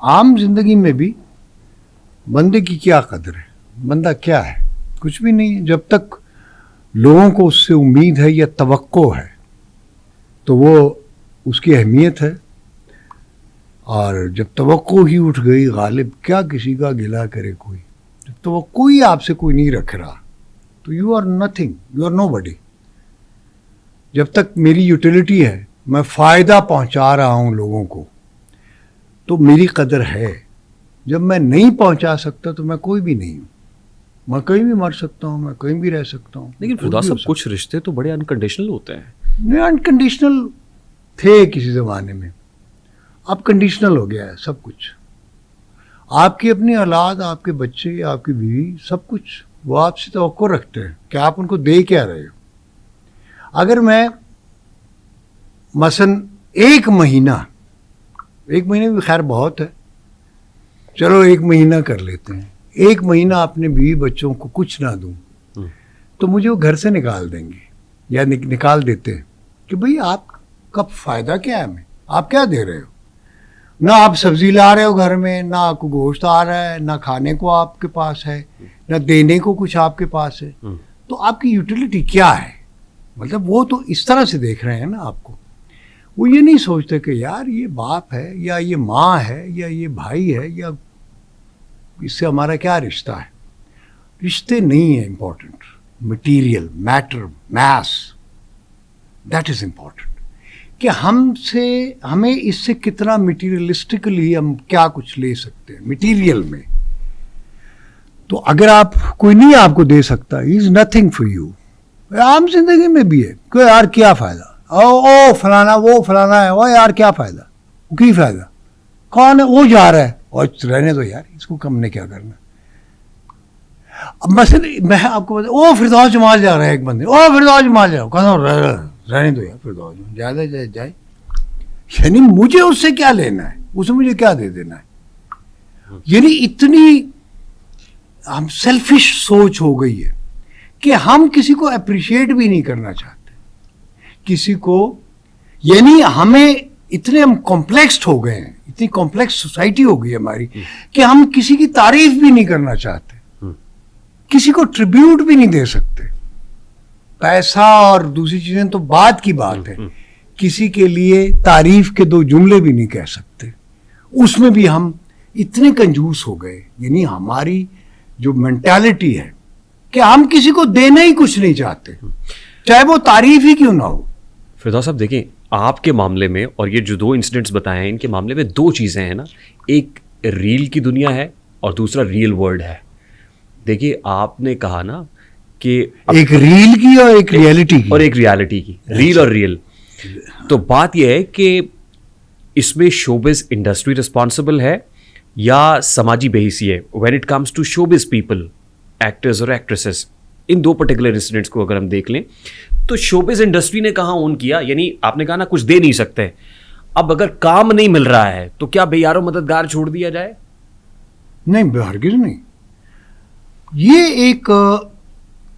عام زندگی میں بھی بندے کی کیا قدر ہے, بندہ کیا ہے, کچھ بھی نہیں ہے. جب تک لوگوں کو اس سے امید ہے یا توقع ہے تو وہ اس کی اہمیت ہے, اور جب توقع ہی اٹھ گئی غالب, کیا کسی کا گلہ کرے کوئی. جب توقع ہی آپ سے کوئی نہیں رکھ رہا تو you are nothing, you are nobody. جب تک میری یوٹیلیٹی ہے, میں فائدہ پہنچا رہا ہوں لوگوں کو, تو میری قدر ہے. جب میں نہیں پہنچا سکتا تو میں کوئی بھی نہیں ہوں. میں کہیں بھی مر سکتا ہوں, میں کہیں بھی رہ سکتا ہوں. لیکن فردوس صاحب کچھ رشتے تو بڑے انکنڈیشنل ہوتے ہیں. نہیں, انکنڈیشنل تھے کسی زمانے میں, اب کنڈیشنل ہو گیا ہے سب کچھ. آپ کی اپنی اولاد, آپ کے بچے, آپ کی بیوی, سب کچھ وہ آپ سے توقع رکھتے ہیں کہ آپ ان کو دے کیا رہے ہو. اگر میں مثلاً ایک مہینہ بھی خیر بہت ہے, چلو ایک مہینہ کر لیتے ہیں, ایک مہینہ اپنے بیوی بچوں کو کچھ نہ دوں تو مجھے وہ گھر سے نکال دیں گے, یا نکال دیتے ہیں کہ بھئی آپ کا فائدہ کیا ہے ہمیں, آپ کیا دے رہے ہو. نہ آپ سبزی لا رہے ہو گھر میں, نہ آپ کو گوشت آ رہا ہے, نہ کھانے کو آپ کے پاس ہے, نہ دینے کو کچھ آپ کے پاس ہے, تو آپ کی یوٹیلیٹی کیا ہے. مطلب وہ تو اس طرح سے دیکھ رہے ہیں نا آپ کو. وہ یہ نہیں سوچتے کہ یار یہ باپ ہے, یا یہ ماں ہے, یا یہ بھائی ہے, یا اس سے ہمارا کیا رشتہ ہے. رشتے نہیں ہیں important, material, matter, mess, that is important. کہ ہمیں اس سے کتنا مٹیریلسٹکلی ہم کیا کچھ لے سکتے ہیں مٹیریل میں. تو اگر آپ کوئی نہیں آپ کو دے سکتا, ہی از نتھنگ فار یو. عام زندگی میں بھی ہے کہ یار کیا فائدہ, او فلانا, وہ فلانا ہے, وہ یار کیا فائدہ, کی فائدہ, کون ہے وہ جا رہا ہے, اور رہنے دو یار, اس کو کم نے کیا کرنا. اب مثلا میں آپ کو بتا, او فردوس جمال جا رہا ہے ایک بندے, او فردوس جمال جا رہا ہے, رہنے دو یار, فردوس زیادہ جائے. یعنی مجھے اس سے کیا لینا ہے, اسے مجھے کیا دے دینا ہے. یعنی اتنی ہم سیلفش سوچ ہو گئی ہے کہ ہم کسی کو اپریشیٹ بھی نہیں کرنا چاہتے کسی کو. یعنی ہمیں اتنے ہم کمپلیکسڈ ہو گئے ہیں, اتنی کمپلیکس سوسائٹی ہو گئی ہے ہماری کہ ہم کسی کی تعریف بھی نہیں کرنا چاہتے, کسی کو ٹریبیوٹ بھی نہیں دے سکتے. پیسہ اور دوسری چیزیں تو بعد کی بات ہے, کسی کے لیے تعریف کے دو جملے بھی نہیں کہہ سکتے. اس میں بھی ہم اتنے کنجوس ہو گئے. یعنی ہماری جو مینٹالٹی ہے کہ ہم کسی کو دینا ہی کچھ نہیں چاہتے, چاہے وہ تعریف ہی کیوں نہ ہو. فردوس صاحب دیکھیں, آپ کے معاملے میں اور یہ جو 2 انسیڈنٹس بتائے ہیں, ان کے معاملے میں 2 چیزیں ہیں نا. ایک ریل کی دنیا ہے اور دوسرا ریئل ورلڈ ہے. دیکھیے آپ نے کہا نا کہ ایک ریل کی اور ایک ریئلٹی کی, اور ایک ریالٹی کی, ریل اور ریئل. تو بات یہ ہے کہ اس میں شوبز انڈسٹری رسپانسبل ہے یا سماجی بے حسی ہے when it comes to showbiz people, actors اور ایکٹریسز. ان 2 پرٹیکولر انسیڈنٹس کو اگر ہم دیکھ لیں تو شوبز انڈسٹری نے کہاں اون کیا, یعنی آپ نے کہا نا کچھ دے نہیں سکتے. اب اگر کام نہیں مل رہا ہے تو کیا بے یار و مددگار چھوڑ دیا جائے؟ نہیں, ہرگز نہیں. یہ ایک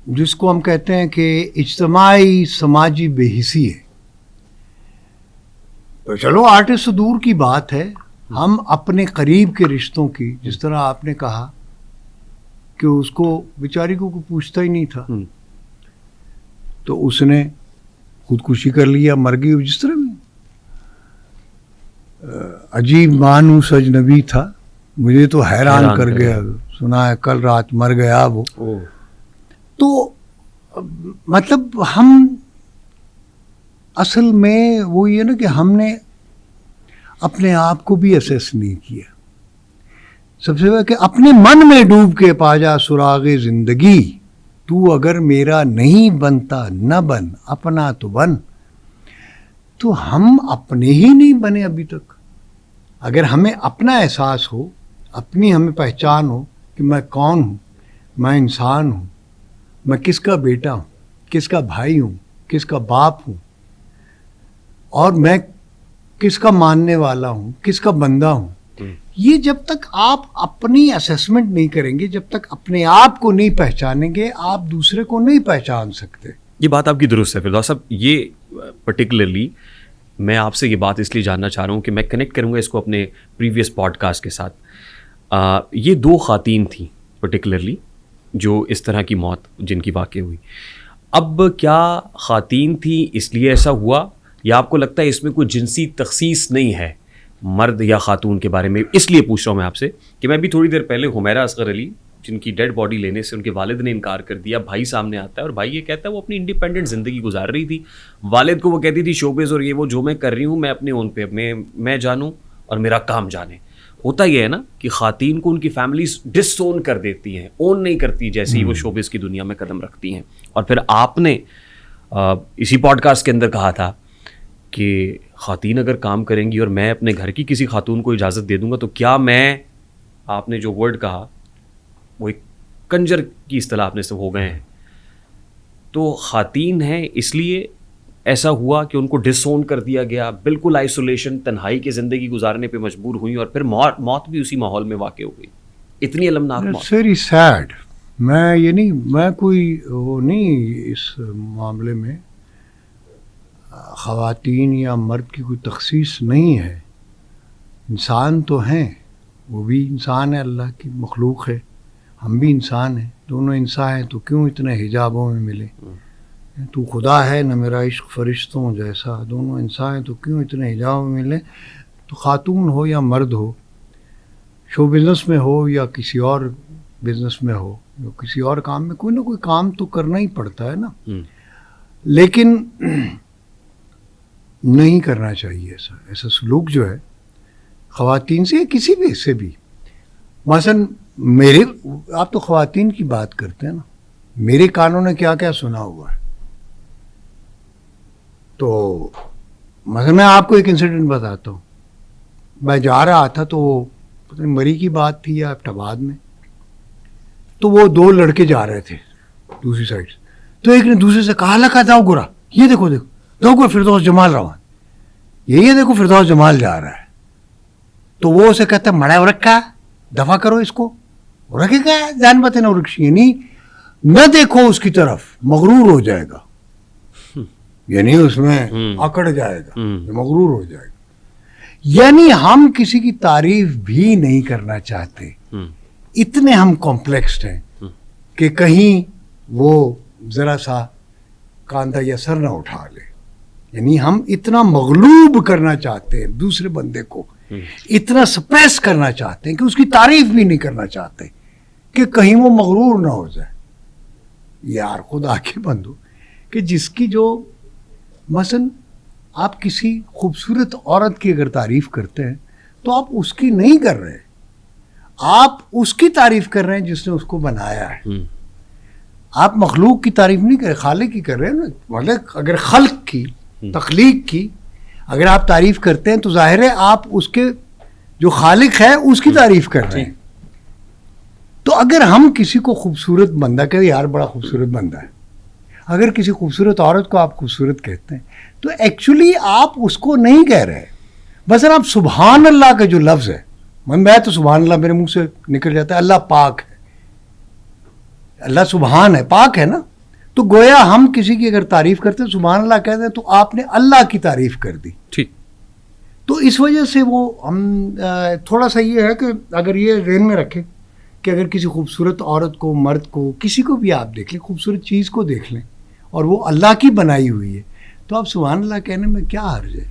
جس کو ہم کہتے ہیں کہ اجتماعی سماجی بے حسی ہے. تو چلو آرٹسٹ دور کی بات ہے, ہم اپنے قریب کے رشتوں کی, جس طرح آپ نے کہا کہ اس کو بیچاری کو کوئی پوچھتا ہی نہیں تھا تو اس نے خودکشی کر لیا, مر گئی. جس طرح عجیب مانوس اجنبی تھا, مجھے تو حیران کر گیا, سنا ہے کل رات مر گیا وہ. تو مطلب ہم اصل میں وہ یہ نا کہ ہم نے اپنے آپ کو بھی اسیس نہیں کیا. سب سے پہلے کہ اپنے من میں ڈوب کے پا جا سراغ زندگی, تو اگر میرا نہیں بنتا نہ بن, اپنا تو بن. تو ہم اپنے ہی نہیں بنے ابھی تک. اگر ہمیں اپنا احساس ہو, اپنی ہمیں پہچان ہو کہ میں کون ہوں, میں انسان ہوں, میں کس کا بیٹا ہوں, کس کا بھائی ہوں, کس کا باپ ہوں, اور میں کس کا ماننے والا ہوں, کس کا بندہ ہوں. یہ جب تک آپ اپنی اسیسمنٹ نہیں کریں گے, جب تک اپنے آپ کو نہیں پہچانیں گے, آپ دوسرے کو نہیں پہچان سکتے. یہ بات آپ کی درست ہے فردوس صاحب. یہ پرٹیکولرلی میں آپ سے یہ بات اس لیے جاننا چاہ رہا ہوں کہ میں کنیکٹ کروں گا اس کو اپنے پریویس پوڈ کاسٹ کے ساتھ. یہ 2 خواتین تھیں پرٹیکولرلی جو اس طرح کی موت جن کی واقع ہوئی. اب کیا خواتین تھیں اس لیے ایسا ہوا, یا آپ کو لگتا ہے اس میں کوئی جنسی تخصیص نہیں ہے مرد یا خاتون کے بارے میں؟ اس لیے پوچھ رہا ہوں میں آپ سے کہ میں بھی تھوڑی دیر پہلے حمیرہ اصغر علی جن کی ڈیڈ باڈی لینے سے ان کے والد نے انکار کر دیا, بھائی سامنے آتا ہے اور بھائی یہ کہتا ہے وہ اپنی انڈیپینڈنٹ زندگی گزار رہی تھی, والد کو وہ کہتی تھی شوبز اور یہ وہ جو میں کر رہی ہوں میں اپنے اون پہ میں جانوں اور میرا کام جانے. ہوتا یہ ہے نا کہ خواتین کو ان کی فیملیز ڈس اون کر دیتی ہیں, اون نہیں کرتی جیسے ہی وہ شوبز کی دنیا میں قدم رکھتی ہیں. اور پھر آپ نے اسی پوڈ کاسٹ کے اندر کہا تھا کہ خواتین اگر کام کریں گی اور میں اپنے گھر کی کسی خاتون کو اجازت دے دوں گا تو کیا میں, آپ نے جو ورڈ کہا وہ ایک کنجر کی اصطلاح آپ نے سے ہو گئے ہیں. تو خواتین ہیں اس لیے ایسا ہوا کہ ان کو ڈس اون کر دیا گیا, بالکل آئسولیشن تنہائی کی زندگی گزارنے پہ مجبور ہوئی اور پھر موت بھی اسی ماحول میں واقع ہو گئی. اتنی المناک موت. Very sad. میں کوئی وہ نہیں اس معاملے میں خواتین یا مرد کی کوئی تخصیص نہیں ہے. انسان تو ہیں, وہ بھی انسان ہے, اللہ کی مخلوق ہے, ہم بھی انسان ہیں, دونوں انسان ہیں, تو کیوں اتنے حجابوں میں ملے؟ تو خدا ہے نہ میرا عشق فرشتوں جیسا, دونوں انسان ہیں تو کیوں اتنے حجابوں میں ملے؟ تو خاتون ہو یا مرد ہو, شو بزنس میں ہو یا کسی اور بزنس میں ہو, یا کسی اور کام میں, کوئی نہ کوئی کام تو کرنا ہی پڑتا ہے نا. لیکن نہیں کرنا چاہیے ایسا سلوک جو ہے خواتین سے یا کسی بھی سے بھی. مثلاً آپ تو خواتین کی بات کرتے ہیں نا, میرے کانوں نے کیا کیا سنا ہوا ہے. تو مثلا میں آپ کو ایک انسیڈنٹ بتاتا ہوں. میں جا رہا تھا تو پتہ نہیں مری کی بات تھی یا ابٹاباد میں, تو وہ 2 لڑکے جا رہے تھے دوسری سائڈ سے, تو ایک نے دوسرے سے کہا لکھا جاؤ گرا, یہ دیکھو دیکھو فردوس جمال روان, یہ دیکھو فردوس جمال جا رہا ہے. تو وہ اسے کہتا ہے مڑا رکھا دفاع کرو اس کو, رکھے گا جان بتے نہ رکش, یعنی نہ دیکھو اس کی طرف, مغرور ہو جائے گا, یعنی اس میں اکڑ جائے گا, مغرور ہو جائے گا. یعنی ہم کسی کی تعریف بھی نہیں کرنا چاہتے, اتنے ہم کمپلیکسڈ ہیں کہ کہیں وہ ذرا سا کاندھا یا سر نہ اٹھا لے. یعنی ہم اتنا مغلوب کرنا چاہتے ہیں دوسرے بندے کو, اتنا سپریس کرنا چاہتے ہیں کہ اس کی تعریف بھی نہیں کرنا چاہتے کہ کہیں وہ مغرور نہ ہو جائے. یار خدا کے بندو, کہ جس کی جو مثلا آپ کسی خوبصورت عورت کی اگر تعریف کرتے ہیں تو آپ اس کی نہیں کر رہے, آپ اس کی تعریف کر رہے ہیں جس نے اس کو بنایا ہے. آپ مخلوق کی تعریف نہیں کر رہے, خالق کی کر رہے ہیں نا. مطلب اگر خلق کی, تخلیق کی اگر آپ تعریف کرتے ہیں تو ظاہر ہے آپ اس کے جو خالق ہے اس کی تعریف کر رہے ہیں. تو اگر ہم کسی کو خوبصورت بندہ کہتے ہیں, یار بڑا خوبصورت بندہ ہے, اگر کسی خوبصورت عورت کو آپ خوبصورت کہتے ہیں تو ایکچولی آپ اس کو نہیں کہہ رہے. بس آپ سبحان اللہ کا جو لفظ ہے, میں تو سبحان اللہ میرے منہ سے نکل جاتا ہے, اللہ پاک ہے, اللہ سبحان ہے, پاک ہے نا. تو گویا ہم کسی کی اگر تعریف کرتے ہیں سبحان اللہ کہتے ہیں تو آپ نے اللہ کی تعریف کر دی. ٹھیک. تو اس وجہ سے وہ ہم تھوڑا سا یہ ہے کہ اگر یہ ذہن میں رکھیں کہ اگر کسی خوبصورت عورت کو, مرد کو, کسی کو بھی آپ دیکھ لیں, خوبصورت چیز کو دیکھ لیں اور وہ اللہ کی بنائی ہوئی ہے, تو آپ سبحان اللہ کہنے میں کیا حرج ہے.